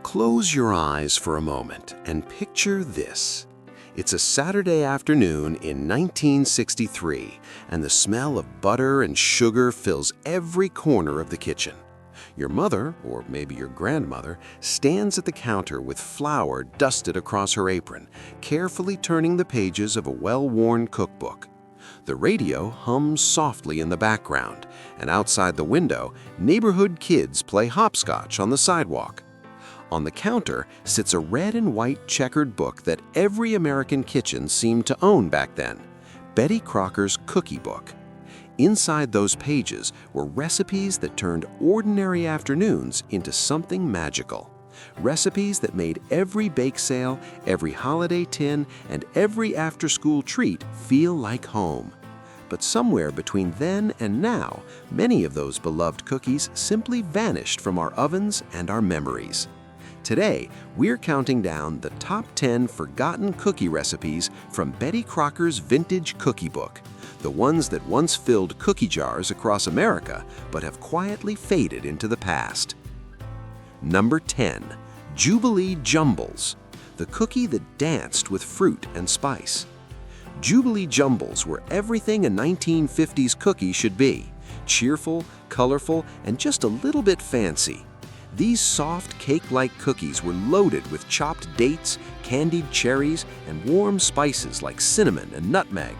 Close your eyes for a moment and picture this. It's a Saturday afternoon in 1963, and the smell of butter and sugar fills every corner of the kitchen. Your mother, or maybe your grandmother, stands at the counter with flour dusted across her apron, carefully turning the pages of a well-worn cookbook. The radio hums softly in the background, and outside the window, neighborhood kids play hopscotch on the sidewalk. On the counter sits a red and white checkered book that every American kitchen seemed to own back then, Betty Crocker's Cooky Book. Inside those pages were recipes that turned ordinary afternoons into something magical. Recipes that made every bake sale, every holiday tin, and every after-school treat feel like home. But somewhere between then and now, many of those beloved cookies simply vanished from our ovens and our memories. Today, we're counting down the top 10 forgotten cookie recipes from Betty Crocker's vintage cookie book, the ones that once filled cookie jars across America but have quietly faded into the past. Number 10. Jubilee Jumbles, the cookie that danced with fruit and spice. Jubilee Jumbles were everything a 1950s cookie should be: cheerful, colorful, and just a little bit fancy. These soft, cake-like cookies were loaded with chopped dates, candied cherries, and warm spices like cinnamon and nutmeg.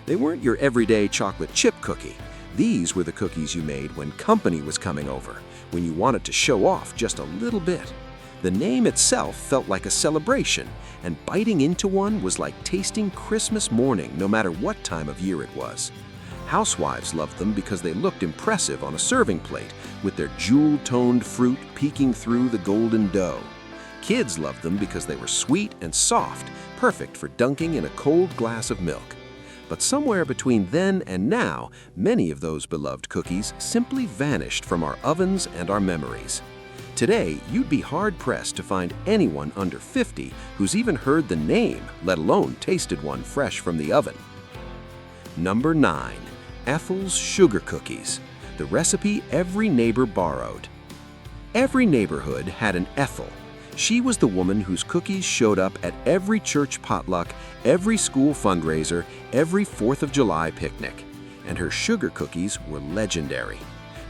They weren't your everyday chocolate chip cookie. These were the cookies you made when company was coming over, when you wanted to show off just a little bit. The name itself felt like a celebration, and biting into one was like tasting Christmas morning no matter what time of year it was. Housewives loved them because they looked impressive on a serving plate, with their jewel-toned fruit peeking through the golden dough. Kids loved them because they were sweet and soft, perfect for dunking in a cold glass of milk. But somewhere between then and now, many of those beloved cookies simply vanished from our ovens and our memories. Today, you'd be hard-pressed to find anyone under 50 who's even heard the name, let alone tasted one fresh from the oven. Number 9. Ethel's Sugar Cookies, the recipe every neighbor borrowed. Every neighborhood had an Ethel. She was the woman whose cookies showed up at every church potluck, every school fundraiser, every 4th of July picnic. And her sugar cookies were legendary.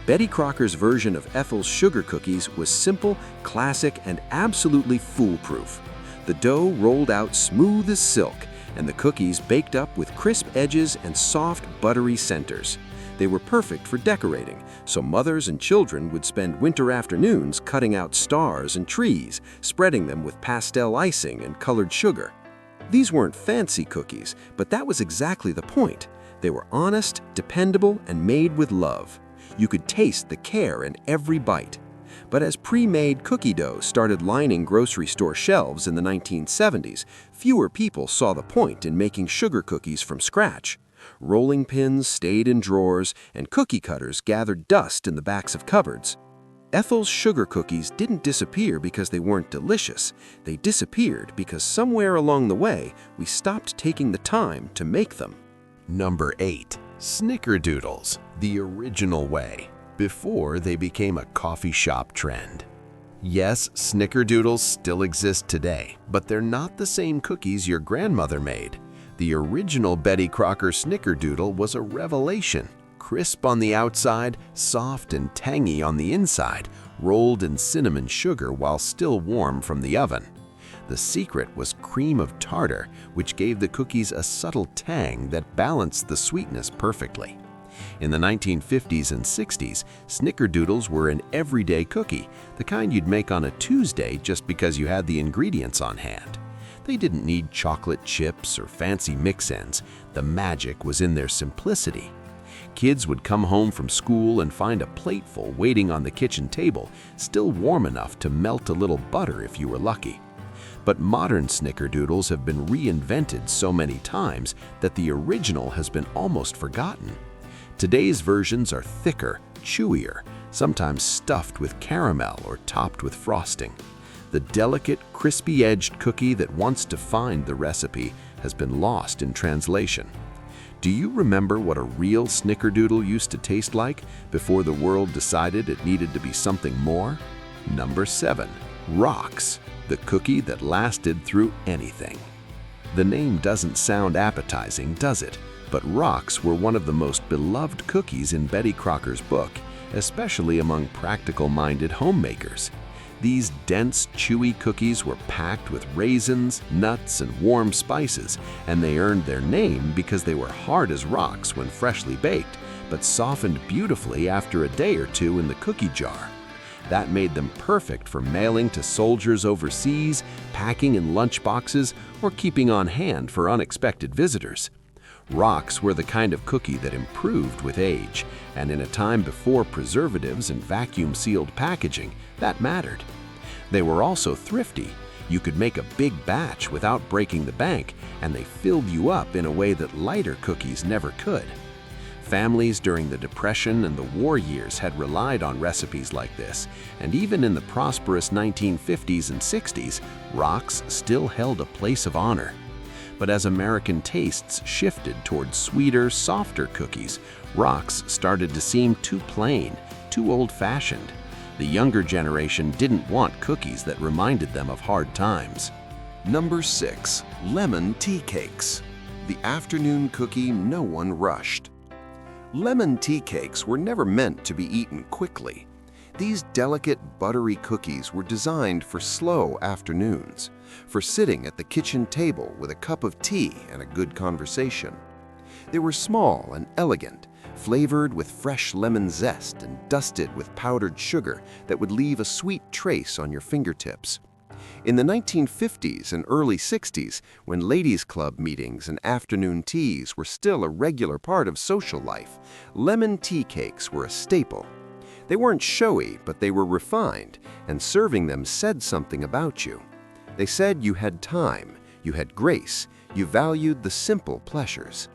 Betty Crocker's version of Ethel's sugar cookies was simple, classic, and absolutely foolproof. The dough rolled out smooth as silk, and the cookies baked up with crisp edges and soft, buttery centers. They were perfect for decorating, so mothers and children would spend winter afternoons cutting out stars and trees, spreading them with pastel icing and colored sugar. These weren't fancy cookies, but that was exactly the point. They were honest, dependable, and made with love. You could taste the care in every bite. But as pre-made cookie dough started lining grocery store shelves in the 1970s, fewer people saw the point in making sugar cookies from scratch. Rolling pins stayed in drawers, and cookie cutters gathered dust in the backs of cupboards. Ethel's sugar cookies didn't disappear because they weren't delicious. They disappeared because somewhere along the way, we stopped taking the time to make them. Number 8. Snickerdoodles, the original way, before they became a coffee shop trend. Yes, Snickerdoodles still exist today, but they're not the same cookies your grandmother made. The original Betty Crocker Snickerdoodle was a revelation. Crisp on the outside, soft and tangy on the inside, rolled in cinnamon sugar while still warm from the oven. The secret was cream of tartar, which gave the cookies a subtle tang that balanced the sweetness perfectly. In the 1950s and 60s, Snickerdoodles were an everyday cookie, the kind you'd make on a Tuesday just because you had the ingredients on hand. They didn't need chocolate chips or fancy mix-ins. The magic was in their simplicity. Kids would come home from school and find a plateful waiting on the kitchen table, still warm enough to melt a little butter if you were lucky. But modern Snickerdoodles have been reinvented so many times that the original has been almost forgotten. Today's versions are thicker, chewier, sometimes stuffed with caramel or topped with frosting. The delicate, crispy-edged cookie that once defined the recipe has been lost in translation. Do you remember what a real Snickerdoodle used to taste like before the world decided it needed to be something more? Number 7. Rocks, the cookie that lasted through anything. The name doesn't sound appetizing, does it? But rocks were one of the most beloved cookies in Betty Crocker's book, especially among practical-minded homemakers. These dense, chewy cookies were packed with raisins, nuts, and warm spices, and they earned their name because they were hard as rocks when freshly baked, but softened beautifully after a day or two in the cookie jar. That made them perfect for mailing to soldiers overseas, packing in lunch boxes, or keeping on hand for unexpected visitors. Rocks were the kind of cookie that improved with age, and in a time before preservatives and vacuum-sealed packaging, that mattered. They were also thrifty. You could make a big batch without breaking the bank, and they filled you up in a way that lighter cookies never could. Families during the Depression and the war years had relied on recipes like this, and even in the prosperous 1950s and 60s, rocks still held a place of honor. But as American tastes shifted toward sweeter, softer cookies, rocks started to seem too plain, too old-fashioned. The younger generation didn't want cookies that reminded them of hard times. Number 6. Lemon tea cakes. The afternoon cookie no one rushed. Lemon tea cakes were never meant to be eaten quickly. These delicate, buttery cookies were designed for slow afternoons, for sitting at the kitchen table with a cup of tea and a good conversation. They were small and elegant, flavored with fresh lemon zest and dusted with powdered sugar that would leave a sweet trace on your fingertips. In the 1950s and early 60s, when ladies' club meetings and afternoon teas were still a regular part of social life, lemon tea cakes were a staple. They weren't showy, but they were refined, and serving them said something about you. They said you had time, you had grace, you valued the simple pleasures.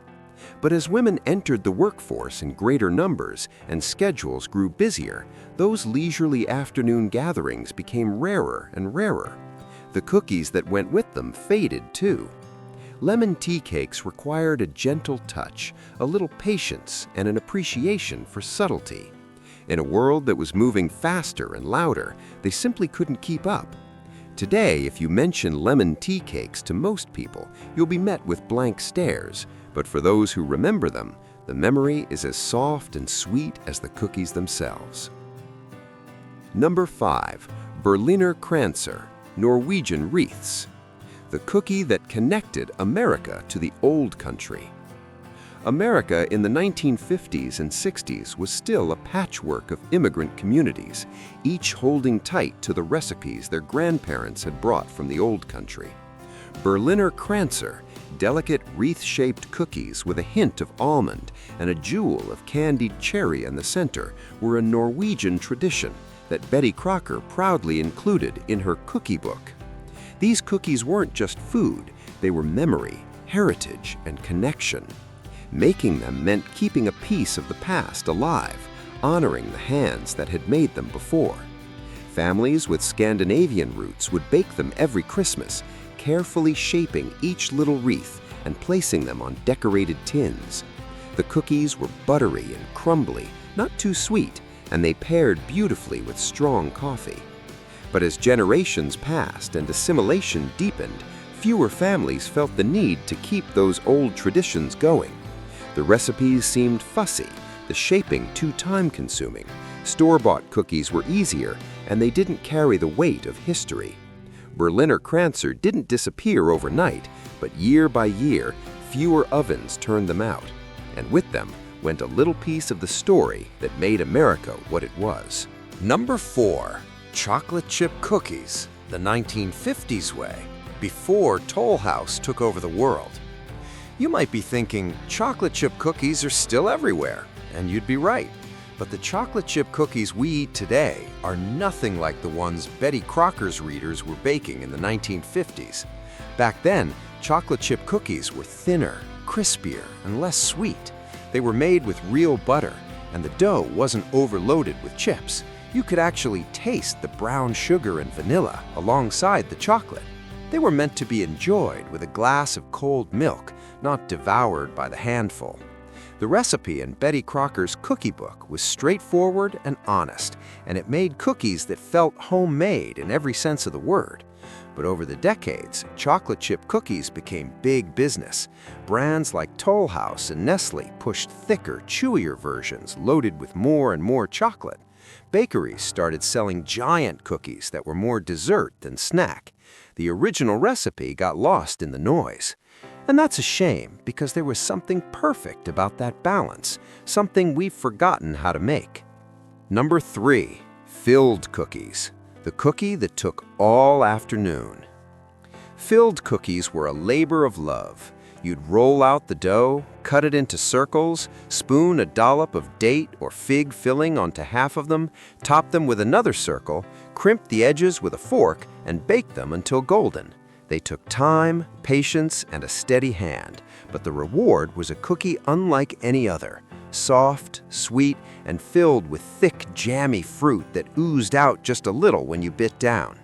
But as women entered the workforce in greater numbers and schedules grew busier, those leisurely afternoon gatherings became rarer and rarer. The cookies that went with them faded too. Lemon tea cakes required a gentle touch, a little patience, and an appreciation for subtlety. In a world that was moving faster and louder, they simply couldn't keep up. Today, if you mention lemon tea cakes to most people, you'll be met with blank stares. But for those who remember them, the memory is as soft and sweet as the cookies themselves. Number 5. Berliner Kranser, Norwegian wreaths. The cookie that connected America to the old country. America in the 1950s and 60s was still a patchwork of immigrant communities, each holding tight to the recipes their grandparents had brought from the old country. Berliner Kranser, delicate wreath-shaped cookies with a hint of almond and a jewel of candied cherry in the center, were a Norwegian tradition that Betty Crocker proudly included in her cookbook. These cookies weren't just food, they were memory, heritage, and connection. Making them meant keeping a piece of the past alive, honoring the hands that had made them before. Families with Scandinavian roots would bake them every Christmas, carefully shaping each little wreath and placing them on decorated tins. The cookies were buttery and crumbly, not too sweet, and they paired beautifully with strong coffee. But as generations passed and assimilation deepened, fewer families felt the need to keep those old traditions going. The recipes seemed fussy, the shaping too time-consuming. Store-bought cookies were easier, and they didn't carry the weight of history. Berliner Kranser didn't disappear overnight, but year by year, fewer ovens turned them out. And with them went a little piece of the story that made America what it was. Number 4. Chocolate chip cookies, the 1950s way, before Toll House took over the world. You might be thinking, chocolate chip cookies are still everywhere, and you'd be right. But the chocolate chip cookies we eat today are nothing like the ones Betty Crocker's readers were baking in the 1950s. Back then, chocolate chip cookies were thinner, crispier, and less sweet. They were made with real butter, and the dough wasn't overloaded with chips. You could actually taste the brown sugar and vanilla alongside the chocolate. They were meant to be enjoyed with a glass of cold milk, not devoured by the handful. The recipe in Betty Crocker's Cooky book was straightforward and honest, and it made cookies that felt homemade in every sense of the word. But over the decades, chocolate chip cookies became big business. Brands like Toll House and Nestle pushed thicker, chewier versions loaded with more and more chocolate. Bakeries started selling giant cookies that were more dessert than snack. The original recipe got lost in the noise. And that's a shame, because there was something perfect about that balance, something we've forgotten how to make. Number 3, filled cookies. The cookie that took all afternoon. Filled cookies were a labor of love. You'd roll out the dough, cut it into circles, spoon a dollop of date or fig filling onto half of them, top them with another circle, crimp the edges with a fork, and bake them until golden. They took time, patience, and a steady hand, but the reward was a cookie unlike any other. Soft, sweet, and filled with thick, jammy fruit that oozed out just a little when you bit down.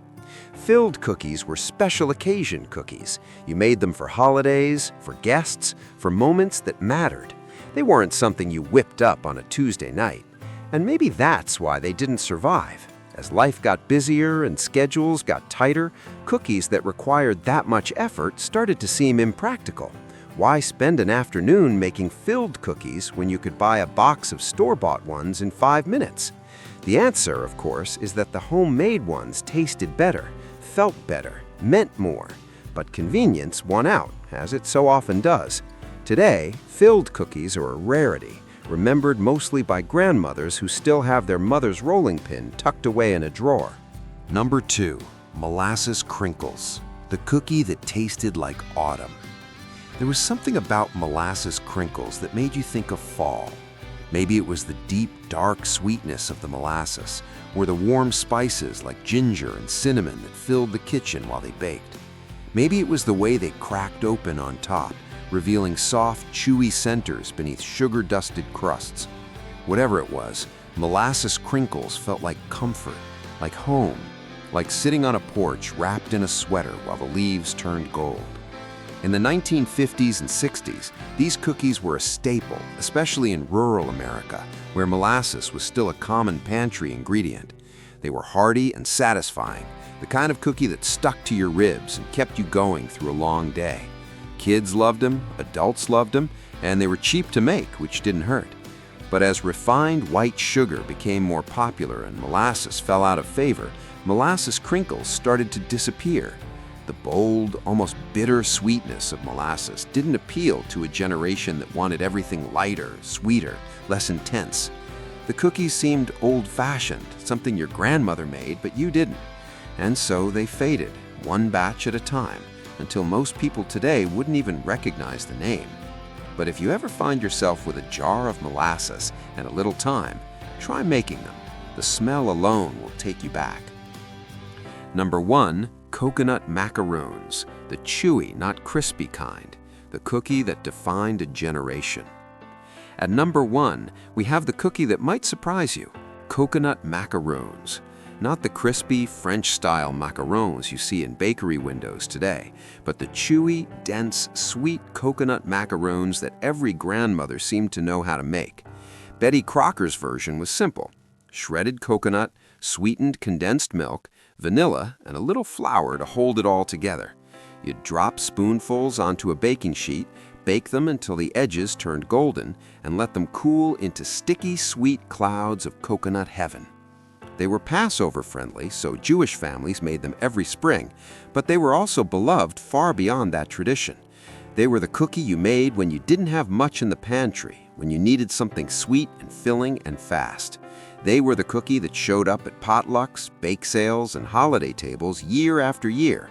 Filled cookies were special occasion cookies. You made them for holidays, for guests, for moments that mattered. They weren't something you whipped up on a Tuesday night. And maybe that's why they didn't survive. As life got busier and schedules got tighter, cookies that required that much effort started to seem impractical. Why spend an afternoon making filled cookies when you could buy a box of store-bought ones in 5 minutes? The answer, of course, is that the homemade ones tasted better, felt better, meant more. But convenience won out, as it so often does. Today, filled cookies are a rarity, remembered mostly by grandmothers who still have their mother's rolling pin tucked away in a drawer. Number 2, molasses crinkles. The cookie that tasted like autumn. There was something about molasses crinkles that made you think of fall. Maybe it was the deep, dark sweetness of the molasses, or the warm spices like ginger and cinnamon that filled the kitchen while they baked. Maybe it was the way they cracked open on top, revealing soft, chewy centers beneath sugar-dusted crusts. Whatever it was, molasses crinkles felt like comfort, like home, like sitting on a porch wrapped in a sweater while the leaves turned gold. In the 1950s and 60s, these cookies were a staple, especially in rural America, where molasses was still a common pantry ingredient. They were hearty and satisfying, the kind of cookie that stuck to your ribs and kept you going through a long day. Kids loved them, adults loved them, and they were cheap to make, which didn't hurt. But as refined white sugar became more popular and molasses fell out of favor, molasses crinkles started to disappear. The bold, almost bitter sweetness of molasses didn't appeal to a generation that wanted everything lighter, sweeter, less intense. The cookies seemed old-fashioned, something your grandmother made, but you didn't. And so they faded, one batch at a time, until most people today wouldn't even recognize the name. But if you ever find yourself with a jar of molasses and a little time, try making them. The smell alone will take you back. Number 1, coconut macaroons, the chewy, not crispy kind, the cookie that defined a generation. At number 1, we have the cookie that might surprise you, coconut macaroons. Not the crispy, French-style macarons you see in bakery windows today, but the chewy, dense, sweet coconut macarons that every grandmother seemed to know how to make. Betty Crocker's version was simple: shredded coconut, sweetened condensed milk, vanilla, and a little flour to hold it all together. You'd drop spoonfuls onto a baking sheet, bake them until the edges turned golden, and let them cool into sticky, sweet clouds of coconut heaven. They were Passover-friendly, so Jewish families made them every spring, but they were also beloved far beyond that tradition. They were the cookie you made when you didn't have much in the pantry, when you needed something sweet and filling and fast. They were the cookie that showed up at potlucks, bake sales, and holiday tables year after year.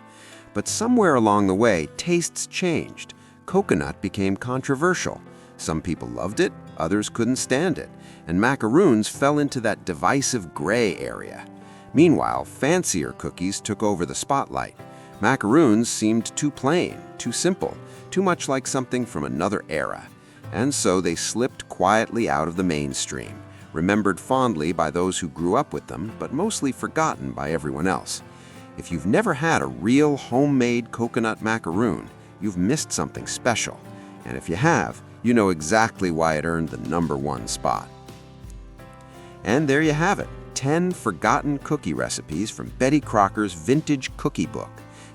But somewhere along the way, tastes changed. Coconut became controversial. Some people loved it, others couldn't stand it, and macaroons fell into that divisive gray area. Meanwhile, fancier cookies took over the spotlight. Macaroons seemed too plain, too simple, too much like something from another era. And so they slipped quietly out of the mainstream, remembered fondly by those who grew up with them, but mostly forgotten by everyone else. If you've never had a real homemade coconut macaroon, you've missed something special. And if you have, you know exactly why it earned the #1 spot. And there you have it, 10 forgotten cookie recipes from Betty Crocker's vintage cookie book.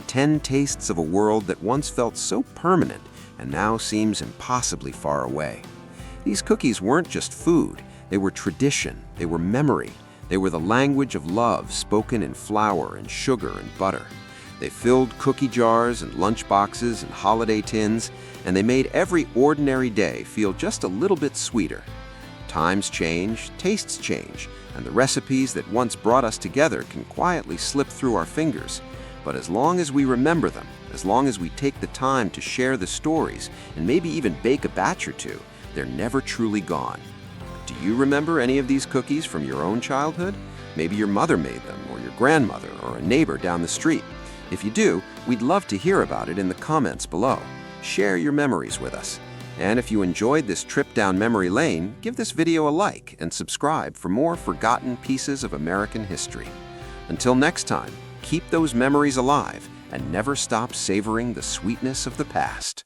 10 tastes of a world that once felt so permanent and now seems impossibly far away. These cookies weren't just food, they were tradition, they were memory, they were the language of love spoken in flour and sugar and butter. They filled cookie jars and lunch boxes and holiday tins, and they made every ordinary day feel just a little bit sweeter. Times change, tastes change, and the recipes that once brought us together can quietly slip through our fingers. But as long as we remember them, as long as we take the time to share the stories and maybe even bake a batch or two, they're never truly gone. Do you remember any of these cookies from your own childhood? Maybe your mother made them, or your grandmother, or a neighbor down the street. If you do, we'd love to hear about it in the comments below. Share your memories with us. And if you enjoyed this trip down memory lane, give this video a like and subscribe for more forgotten pieces of American history. Until next time, keep those memories alive and never stop savoring the sweetness of the past.